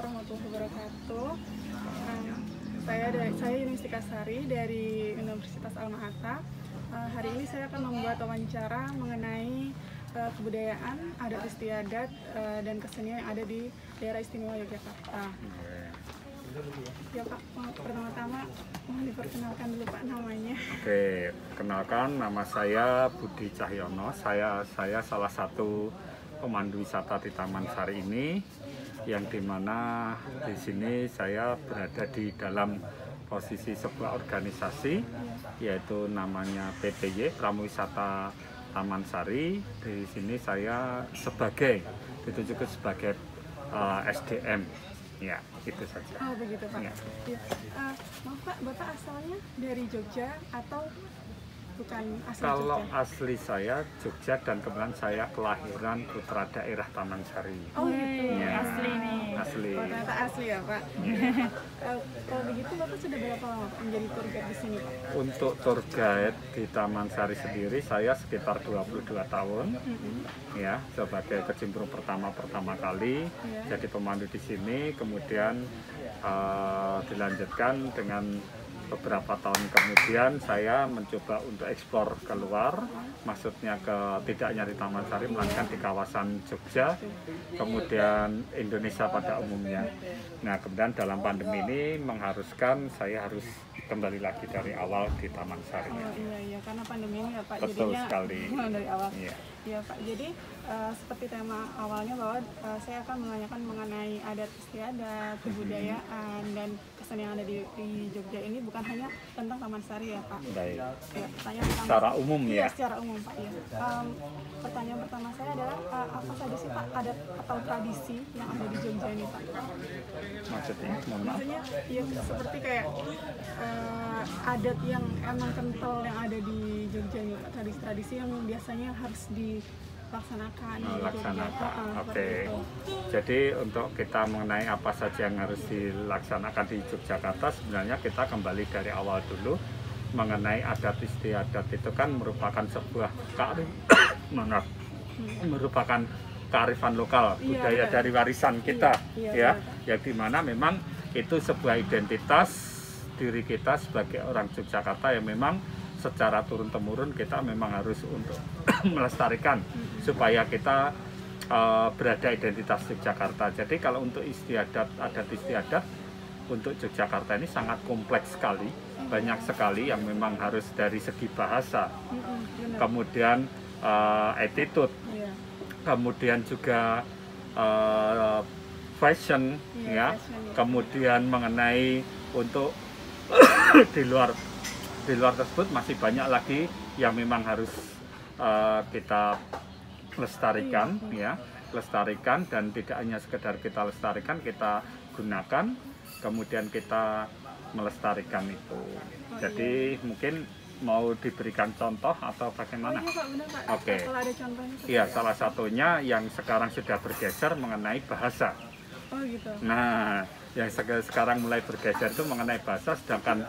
warahmatullahi wabarakatuh. Saya Yuni Stikasari dari Universitas Alma-Ata. Hari ini saya akan membuat wawancara mengenai kebudayaan, adat istiadat, dan kesenian yang ada di daerah istimewa Yogyakarta. Ya Pak, pertama-tama mohon diperkenalkan dulu Pak namanya. Oke, kenalkan nama saya Budi Cahyono. Saya salah satu pemandu wisata di Taman Sari ini, yang dimana di sini saya berada di dalam posisi sebuah organisasi, yaitu namanya PPY Pramuwisata Taman Sari. Di sini saya ditunjuk sebagai SDM. Ya, itu saja. Oh begitu Pak. Ya. Ya. Maaf Pak, Bapak asalnya dari Jogja atau bukan asli Kalau Jogja? asli saya Jogja, dan kebetulan saya kelahiran putra daerah Taman Sari. Oh gitu. Ya, asli nih. Asli. Oh, ternyata asli ya Pak. Kalau begitu Bapak sudah berapa lama Pak menjadi tour guide di sini Pak? Untuk tour guide di Taman Sari sendiri saya sekitar 22 tahun. Ya, sebagai kecimpring pertama kali jadi pemandu di sini, kemudian dilanjutkan dengan beberapa tahun kemudian saya mencoba untuk eksplor keluar, maksudnya tidak hanya di Taman Sari, melainkan di kawasan Jogja, kemudian Indonesia pada umumnya. Nah, kemudian dalam pandemi ini mengharuskan saya harus kembali lagi dari awal di Taman Sari. Oh iya, karena pandemi ini ya Pak. Betul jadinya sekali. Dari awal. Iya. Ya Pak, jadi seperti tema awalnya bahwa saya akan menanyakan mengenai adat istiadat, kebudayaan, dan kesenian yang ada di Jogja ini bukan hanya tentang Taman Sari ya Pak. Baik. Ya, pertanyaan pertama, Secara umum ya. Secara umum Pak ya. Pertanyaan pertama saya adalah apa saja sih Pak adat atau tradisi yang ada di Jogja ini Pak? Maksudnya, mohon maaf. Maksudnya ya seperti kayak adat yang emang kental yang ada di Jogja ini Pak, tradisi-tradisi yang biasanya harus dilaksanakan. Oke. Jadi untuk kita mengenai apa saja yang harus dilaksanakan di Yogyakarta, sebenarnya kita kembali dari awal dulu. Mengenai adat istiadat itu kan merupakan sebuah merupakan kearifan lokal, budaya dari warisan kita, yang dimana memang itu sebuah identitas diri kita sebagai orang Yogyakarta yang memang secara turun-temurun kita memang harus untuk melestarikan supaya kita berada identitas Yogyakarta. Jadi kalau untuk adat istiadat untuk Yogyakarta ini sangat kompleks sekali, banyak sekali yang memang harus dari segi bahasa, kemudian attitude, kemudian juga fashion, kemudian mengenai untuk di luar tersebut masih banyak lagi yang memang harus kita lestarikan, lestarikan, dan tidak hanya sekedar kita lestarikan, kita gunakan, kemudian kita melestarikan itu. Jadi mungkin mau diberikan contoh atau bagaimana? Oh iya Pak, benar Pak. Oke. Kalau ada contohnya? Iya, salah satunya yang sekarang sudah bergeser mengenai bahasa. Oh gitu. Nah, yang sekarang mulai bergeser itu mengenai bahasa, sedangkan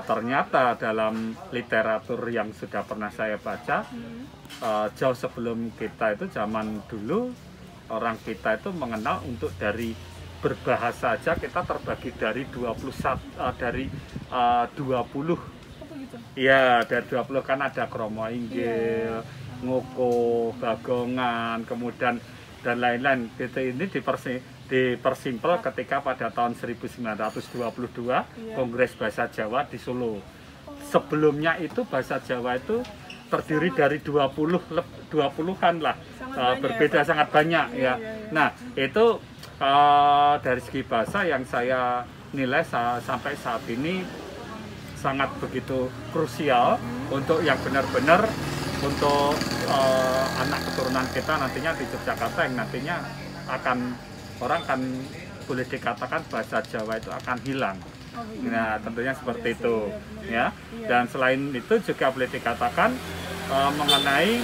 ternyata dalam literatur yang sudah pernah saya baca, jauh sebelum kita itu, zaman dulu orang kita itu mengenal untuk dari berbahasa aja kita terbagi dari 20. Ya, dari 20 kan ada Kromo Inggil, Ngoko, Bagongan, kemudian dan lain-lain. Ini dipersimpel ketika pada tahun 1922 Kongres Bahasa Jawa di Solo. Sebelumnya itu bahasa Jawa itu terdiri dari 20-an lah, berbeda sangat banyak ya. Nah, itu dari segi bahasa yang saya nilai sampai saat ini sangat begitu krusial untuk yang benar-benar untuk anak keturunan kita nantinya di Yogyakarta, yang nantinya orang kan boleh dikatakan bahasa Jawa itu akan hilang. Nah, tentunya seperti itu ya. Dan selain itu juga boleh dikatakan mengenai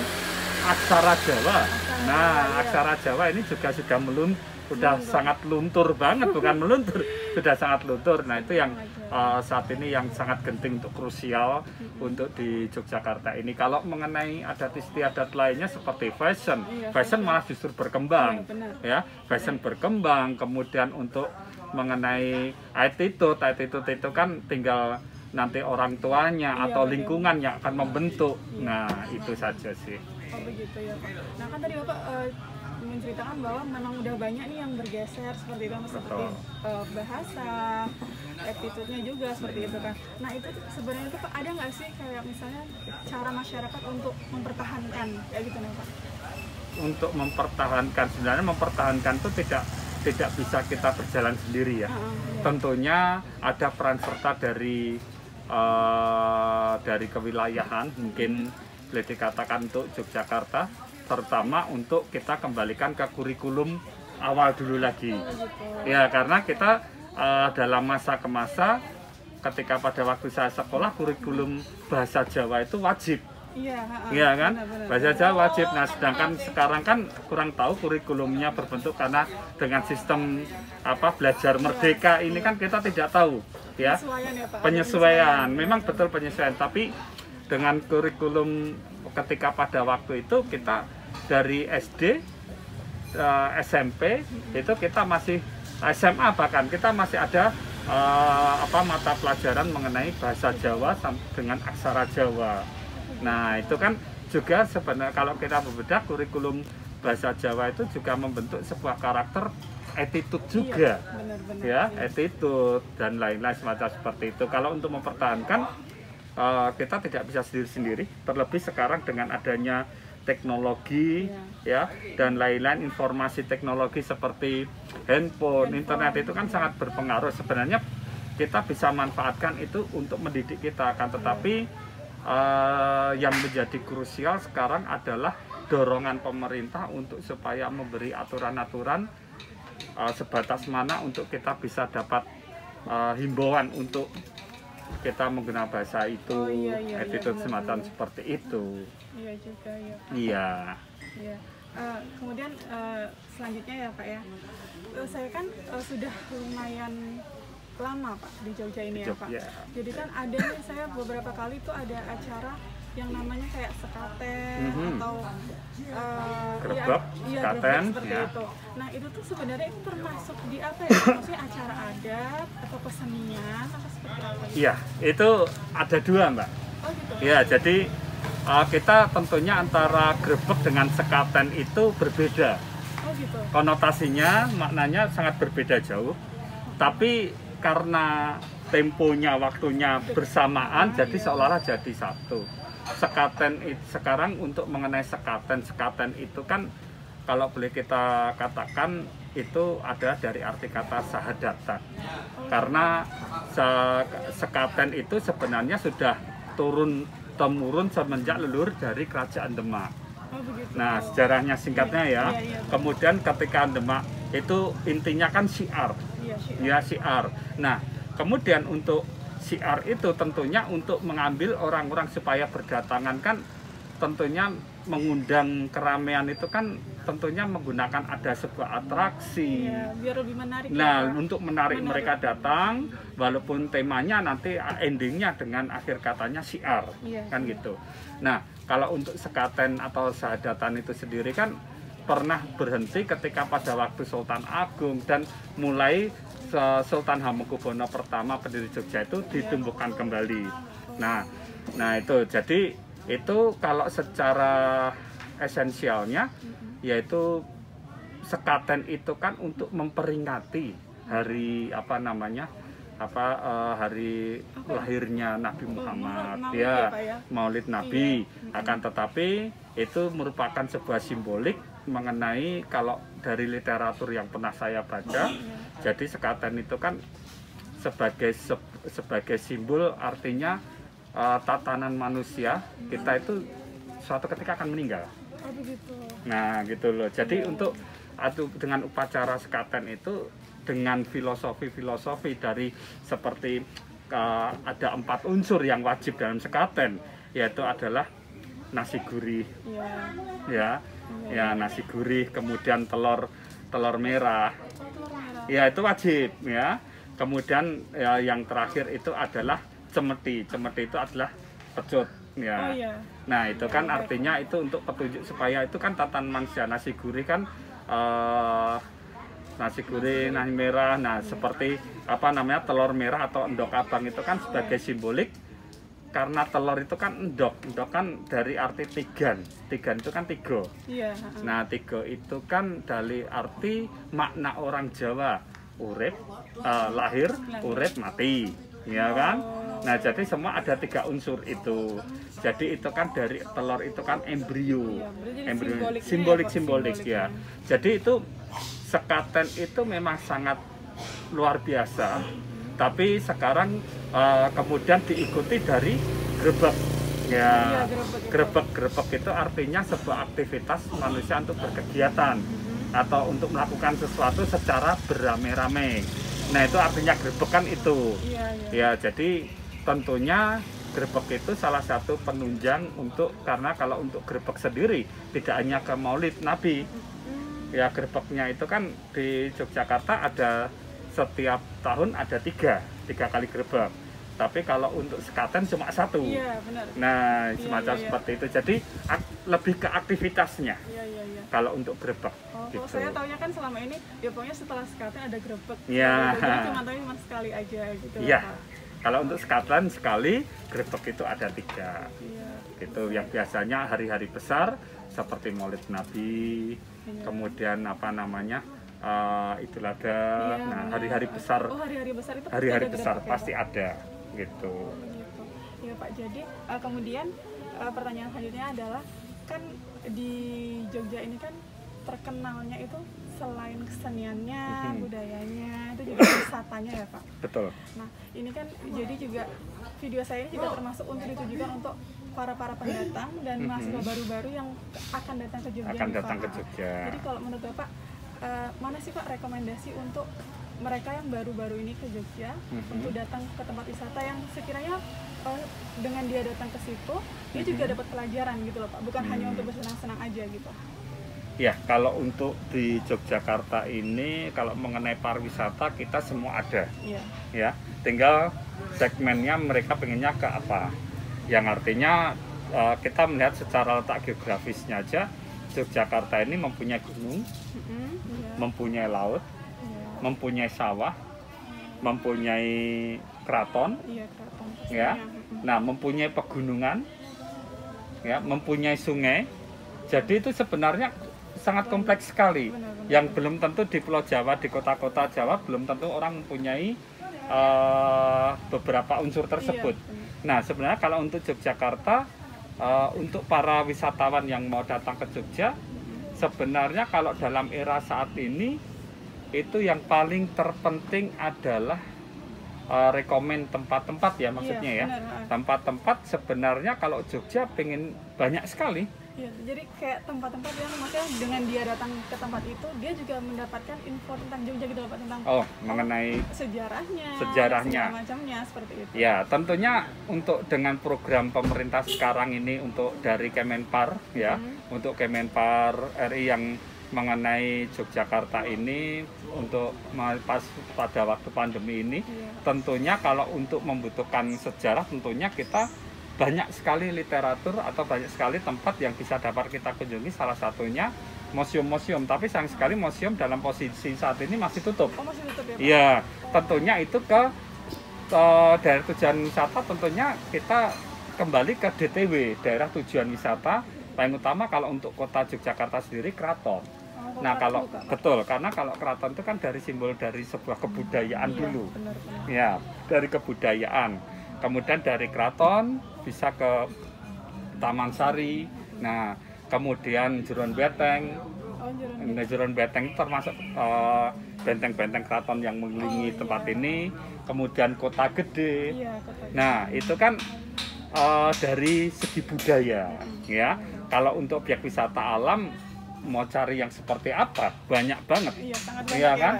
aksara Jawa. Nah, aksara Jawa ini juga sudah udah sangat luntur banget, bukan meluntur, sudah sangat luntur. Nah itu yang saat ini yang sangat genting untuk krusial untuk di Yogyakarta ini. Kalau mengenai adat istiadat lainnya seperti fashion, fashion malah justru berkembang, ya, fashion berkembang. Kemudian untuk mengenai attitude itu kan tinggal nanti orang tuanya atau lingkungan yang akan membentuk. Nah itu saja sih. Oh begitu ya Pak. Nah kan tadi Bapak menceritakan bahwa memang udah banyak nih yang bergeser seperti itu, seperti bahasa, attitude-nya juga seperti itu kan. Nah itu sebenarnya itu Pak, ada nggak sih kayak misalnya cara masyarakat untuk mempertahankan kayak gitu nih Pak? Untuk mempertahankan, sebenarnya mempertahankan itu tidak bisa kita berjalan sendiri ya. Tentunya ada peran serta dari kewilayahan, mungkin boleh dikatakan untuk Yogyakarta, terutama untuk kita kembalikan ke kurikulum awal dulu lagi. Ya, karena kita dalam masa ke masa, ketika pada waktu saya sekolah, kurikulum bahasa Jawa itu wajib. Iya kan? Bahasa Jawa wajib. Nah, sedangkan sekarang kan kurang tahu kurikulumnya berbentuk karena dengan sistem belajar merdeka ini kan kita tidak tahu, ya. Penyesuaian, memang betul penyesuaian, tapi dengan kurikulum ketika pada waktu itu kita dari SD, SMP itu kita masih SMA, bahkan kita masih ada mata pelajaran mengenai bahasa Jawa dengan aksara Jawa. Nah itu kan juga sebenarnya kalau kita bebedah kurikulum bahasa Jawa itu juga membentuk sebuah karakter attitude juga, ya, attitude dan lain-lain semacam seperti itu. Kalau untuk mempertahankan kita tidak bisa sendiri-sendiri, terlebih sekarang dengan adanya teknologi, ya, dan lain-lain, informasi teknologi seperti handphone, internet itu kan sangat berpengaruh. Sebenarnya kita bisa manfaatkan itu untuk mendidik kita, kan, tetapi yang menjadi krusial sekarang adalah dorongan pemerintah untuk supaya memberi aturan-aturan sebatas mana untuk kita bisa dapat himbauan untuk kita menggunakan bahasa itu, attitude semacam seperti itu. Iya juga ya. Iya. Kemudian selanjutnya ya Pak ya, saya kan sudah lumayan lama Pak di Jogja ini ya Pak. Jadi kan ada nih, saya beberapa kali tuh ada acara yang namanya kayak sekaten atau gerebek, sekaten seperti itu. Nah itu tuh sebenarnya itu termasuk di apa ya? Maksudnya acara adat atau kesenian atau seperti apa? Iya, itu ada dua Mbak. Oh gitu. Ya, jadi kita tentunya antara gerebek dengan sekaten itu berbeda. Oh gitu. Konotasinya, maknanya sangat berbeda jauh. Tapi karena temponya, waktunya bersamaan, jadi seolah-olah jadi satu. Sekaten sekarang untuk mengenai sekaten itu kan kalau boleh kita katakan itu ada dari arti kata sahadatan, karena sekaten itu sebenarnya sudah temurun semenjak leluhur dari kerajaan Demak. Nah sejarahnya singkatnya ya, kemudian ketika Demak itu intinya kan syiar, ya syiar. Nah kemudian untuk syiar itu tentunya untuk mengambil orang-orang supaya berdatangan, kan tentunya mengundang keramaian itu kan tentunya menggunakan ada sebuah atraksi. Biar lebih menarik. Nah, untuk menarik mereka datang, walaupun temanya nanti endingnya dengan akhir katanya syiar, kan gitu. Nah, kalau untuk sekaten atau sahadatan itu sendiri kan pernah berhenti ketika pada waktu Sultan Agung, dan mulai Sultan Hamengkubuwono pertama pendiri Jogja itu ditumbuhkan kembali. Nah itu jadi itu kalau secara esensialnya yaitu sekaten itu kan untuk memperingati hari hari lahirnya Nabi Muhammad, Maulid Nabi. Akan tetapi itu merupakan sebuah simbolik mengenai, kalau dari literatur yang pernah saya baca, jadi sekaten itu kan sebagai simbol, artinya tatanan manusia kita itu suatu ketika akan meninggal. Nah gitu loh. Jadi untuk dengan upacara sekaten itu dengan filosofi dari seperti ada 4 unsur yang wajib dalam sekaten, yaitu adalah nasi gurih, ya nasi gurih, kemudian telur telur merah. Oh, telur merah. Ya itu wajib ya. Kemudian ya, yang terakhir itu adalah cemeti. Cemeti itu adalah pecut ya. Oh iya. Nah itu kan artinya itu untuk petunjuk supaya itu kan tatan manusia. Nasi gurih kan nasi gurih, nasi merah. Nah seperti apa namanya telur merah atau endok abang itu kan sebagai simbolik. Karena telur itu kan endok kan dari arti tigan itu kan tiga. Iya. Nah tiga itu kan dari arti makna orang Jawa, urip, lahir, urip, mati, ya kan? Nah jadi semua ada 3 unsur itu. Jadi itu kan dari telur itu kan embrio, simbolik ya. Jadi itu sekaten itu memang sangat luar biasa. Tapi sekarang kemudian diikuti dari grebek ya. Grebek itu artinya sebuah aktivitas manusia untuk berkegiatan atau untuk melakukan sesuatu secara beramai-ramai. Nah itu artinya grebek kan itu ya. Jadi tentunya grebek itu salah satu penunjang untuk, karena kalau untuk grebek sendiri tidak hanya ke Maulid Nabi ya, grebeknya itu kan di Yogyakarta ada setiap tahun ada 3 kali grebek. Tapi kalau untuk sekaten cuma 1. Iya, benar. Nah, semacam seperti itu. Jadi lebih ke aktivitasnya. Iya. Kalau untuk grebek. Oh, gitu. Saya taunya kan selama ini ya pokoknya setelah sekaten ada grebek. Iya. Jadi cuma sekali aja gitu. Iya. Kalau untuk sekaten sekali, grebek itu ada 3. Iya. Gitu. Yang biasanya hari-hari besar seperti Maulid Nabi, kemudian apa namanya? Idul Adha. Nah, hari-hari besar. Oh, hari-hari besar itu hari-hari besar grebek, pasti ada gitu. Gitu. Ya Pak, jadi kemudian pertanyaan selanjutnya adalah kan di Jogja ini kan terkenalnya itu selain keseniannya, budayanya, itu juga wisatanya ya Pak. Betul. Nah ini kan jadi juga video saya ini juga termasuk untuk ditujukan untuk para pendatang dan mahasiswa baru-baru yang akan datang ke Jogja. Jadi kalau menurut Bapak mana sih Pak rekomendasi untuk mereka yang baru-baru ini ke Jogja untuk datang ke tempat wisata yang sekiranya dengan dia datang ke situ dia juga dapat pelajaran gitu loh Pak, bukan hanya untuk bersenang-senang aja gitu. Ya, kalau untuk di Yogyakarta ini kalau mengenai pariwisata kita semua ada. Ya, tinggal segmennya mereka pengennya ke apa. Yang artinya kita melihat secara letak geografisnya aja, Yogyakarta ini mempunyai gunung, mempunyai laut, mempunyai sawah, mempunyai keraton, ya. Nah, mempunyai pegunungan, ya, mempunyai sungai. Jadi itu sebenarnya sangat kompleks sekali. Yang belum tentu di Pulau Jawa, di kota-kota Jawa belum tentu orang mempunyai beberapa unsur tersebut. Nah, sebenarnya kalau untuk Yogyakarta, untuk para wisatawan yang mau datang ke Jogja, sebenarnya kalau dalam era saat ini itu yang paling terpenting adalah rekomen tempat-tempat ya maksudnya ya. Tempat-tempat sebenarnya kalau Jogja pengen banyak sekali. Ya, jadi kayak tempat-tempat yang maksudnya dengan dia datang ke tempat itu dia juga mendapatkan info tentang Jogja gitu Pak, tentang mengenai sejarahnya macamnya seperti itu. Ya, tentunya untuk dengan program pemerintah sekarang ini untuk dari Kemenpar ya, untuk Kemenpar RI yang mengenai Yogyakarta ini untuk pas pada waktu pandemi ini, tentunya kalau untuk membutuhkan sejarah tentunya kita banyak sekali literatur atau banyak sekali tempat yang bisa dapat kita kunjungi, salah satunya museum-museum. Tapi sayang sekali museum dalam posisi saat ini masih tutup. Oh, masih tutup ya Pak? Iya, tentunya itu ke daerah tujuan wisata, tentunya kita kembali ke DTW, daerah tujuan wisata. Paling utama kalau untuk kota Yogyakarta sendiri keraton. Nah kalau betul, karena kalau keraton itu kan dari simbol dari sebuah kebudayaan dulu. Ya, dari kebudayaan. Kemudian dari keraton bisa ke Taman Sari. Nah, kemudian Jeron Beteng. Jeron Beteng itu termasuk benteng-benteng keraton yang mengelilingi tempat ini. Kemudian Kota Gede. Nah, itu kan dari segi budaya, ya. Kalau untuk objek wisata alam mau cari yang seperti apa banyak banget, iya kan?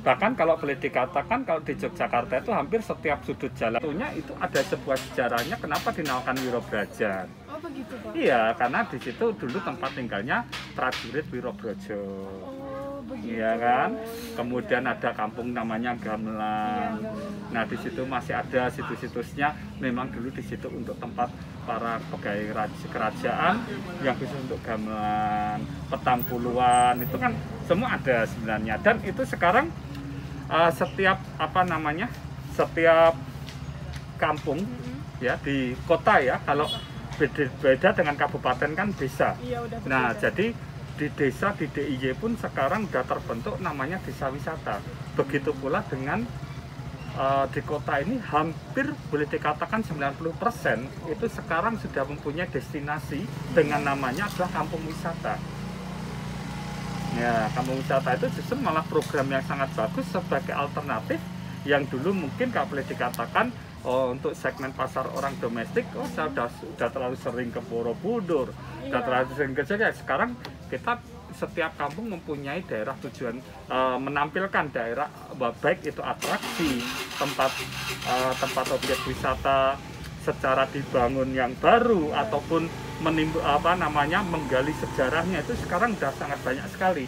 Bahkan kalau boleh dikatakan kalau di Yogyakarta itu hampir setiap sudut jalan itu ada sebuah sejarahnya kenapa dinamakan Wirobrajan. Oh begitu Pak? Iya, karena di situ dulu tempat tinggalnya prajurit Wirobrojo. begitu. Iya kan? Iya, Kemudian iya. ada kampung namanya Gamelan. Iya, Gamelan. Nah, di situ masih ada situs-situsnya. Memang dulu di situ untuk tempat para pegawai kerajaan yang khusus untuk gamelan, petang puluhan itu kan semua ada sebenarnya. Dan itu sekarang setiap setiap kampung ya di kota ya, kalau beda dengan kabupaten kan desa. Iya, udah berbeda. Nah, jadi di desa di DIY pun sekarang sudah terbentuk namanya desa wisata. Begitu pula dengan di kota ini hampir boleh dikatakan 90% itu sekarang sudah mempunyai destinasi dengan namanya adalah kampung wisata. Ya, kampung wisata itu justru malah program yang sangat bagus sebagai alternatif yang dulu mungkin kalau boleh dikatakan untuk segmen pasar orang domestik, saya sudah terlalu sering ke Borobudur, sudah terlalu sering ke Jogja. Sekarang kita setiap kampung mempunyai daerah tujuan, menampilkan daerah baik itu atraksi, tempat objek wisata secara dibangun yang baru ataupun menggali sejarahnya, itu sekarang sudah sangat banyak sekali.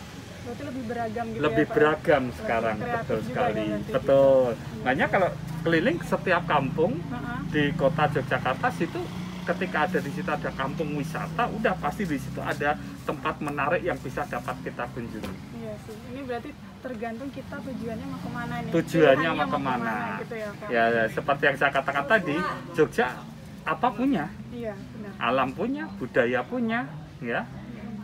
Berarti lebih beragam gitu Lebih ya, Pak? beragam sekarang, betul sekali. Betul. Makanya kalau keliling setiap kampung di kota Yogyakarta situ, ketika ada di situ ada kampung wisata, udah pasti di situ ada tempat menarik yang bisa dapat kita kunjungi. Iya sih. Ini berarti tergantung kita tujuannya mau kemana nih. Tujuannya mau kemana? Gitu ya, Pak? Ya, seperti yang saya katakan tadi, Jogja apa punya? Iya, benar. Alam punya, budaya punya, ya.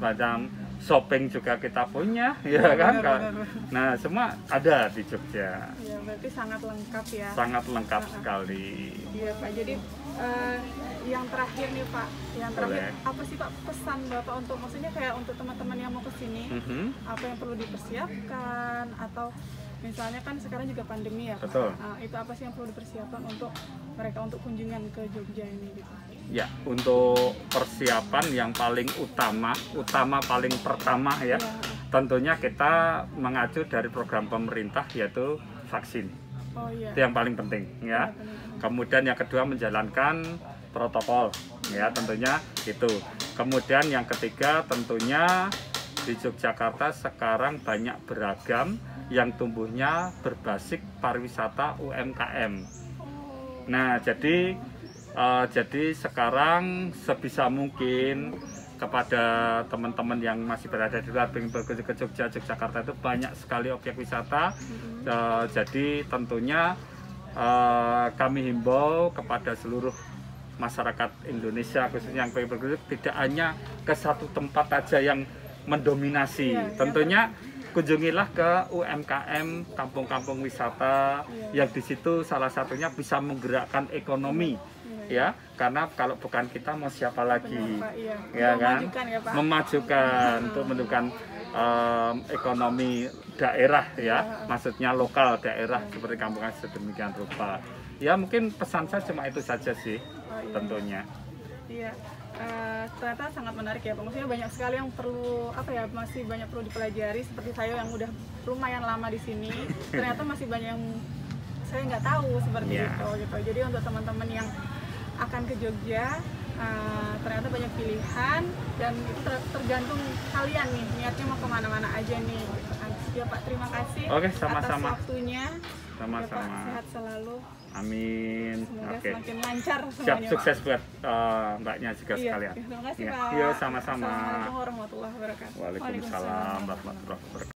Macam shopping juga kita punya, ya kan? Benar. Nah, semua ada di Jogja. Iya, berarti sangat lengkap ya. Sangat lengkap sekali. Iya, Pak. Jadi yang terakhir nih, Pak. Yang terakhir, Boleh. apa sih Pak pesan Bapak untuk, maksudnya kayak untuk teman-teman yang mau ke sini, apa yang perlu dipersiapkan, atau misalnya kan sekarang juga pandemi ya, Pak. Betul. Itu apa sih yang perlu dipersiapkan untuk mereka untuk kunjungan ke Jogja ini gitu? Ya, untuk persiapan yang paling utama paling pertama ya, tentunya kita mengacu dari program pemerintah yaitu vaksin. Oh iya. Itu yang paling penting ya. Kemudian yang kedua menjalankan protokol ya, tentunya itu. Kemudian yang ketiga tentunya di Yogyakarta sekarang banyak beragam yang tumbuhnya berbasis pariwisata UMKM. Nah, jadi sekarang sebisa mungkin kepada teman-teman yang masih berada di luar ingin berkunjung ke Yogyakarta itu banyak sekali objek wisata. Jadi tentunya kami himbau kepada seluruh masyarakat Indonesia khususnya yang pengen berkunjung tidak hanya ke satu tempat aja yang mendominasi. Tentunya kunjungilah ke UMKM, kampung-kampung wisata yang di situ salah satunya bisa menggerakkan ekonomi. Ya, karena kalau bukan kita mau siapa lagi? Benar, Pak, iya. Ya kan? Memajukan ya, Pak? Memajukan untuk menentukan ekonomi daerah ya, maksudnya lokal daerah seperti kampung sedemikian rupa. Ya, mungkin pesan saya cuma itu saja sih, tentunya. Iya. Ternyata sangat menarik ya Pak, maksudnya banyak sekali yang perlu masih banyak perlu dipelajari. Seperti saya yang udah lumayan lama di sini, ternyata masih banyak yang saya nggak tahu seperti itu gitu. Jadi untuk teman-teman yang akan ke Jogja, ternyata banyak pilihan dan itu tergantung kalian nih niatnya mau kemana-mana aja nih gitu kan. Ya Pak, terima kasih. Oke, sama-sama. Atas waktunya. Sama-sama. Ya, Pak, sehat selalu. Amin. Semoga Oke. semakin lancar semuanya. Siap, Pak. sukses buat Mbaknya juga sekalian. Terima kasih Ya. Pak. Iya, sama-sama. Assalamualaikum warahmatullahi wabarakatuh. Waalaikumsalam warahmatullahi wabarakatuh.